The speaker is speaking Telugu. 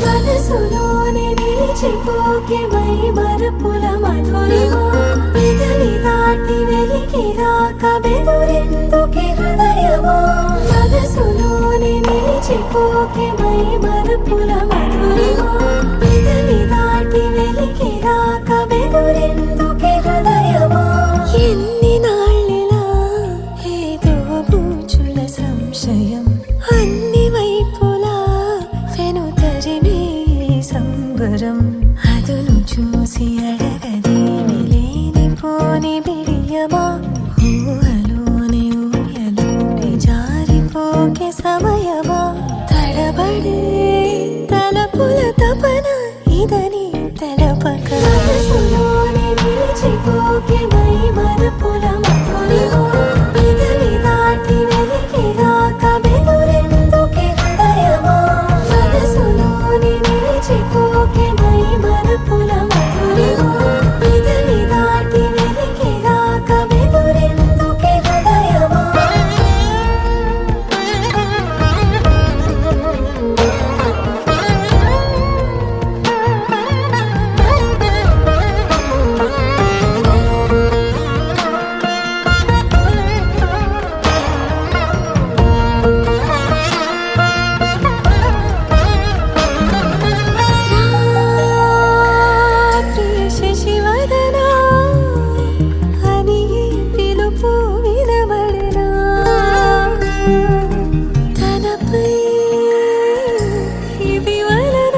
మనసులోనే నిలిచిపోకే మై మరపుల మధురిమా పెదవి దాటి వెలికి రాక బెదురెందుకే హృదయమా మనసులోనే నిలిచిపోకే మై మరపుల మధురిమా పెదవి దాటి వెలికి రాక బెదురెందుకే హృదయమా ఎన్ని నాళ్ళిలా ఏదో బూచుల సంశయం అన్ని వైపులా వెనుతరినే సంబరం అదును చూసి అడగదేమి లేనిపోని బిడియమా ఊహలోని ఊయలోకి జారిపోకే సమయమా తడబడే తలపుల తపన ఇదని తెలపక మనసులోనే నిలిచిపోకే మై మరపుల మధురిమా పెదవి దాటి వెలికి రాక బెదురెందుకే హృదయమా మనసులోనే నిలిచిపోకే మై మరపుల మధురిమా పెదవి దాటి వెలికి రాక బెదురెందుకే హృదయమా శశివదనా అని పిలుపు వినబడినా తనపై ఇది వలన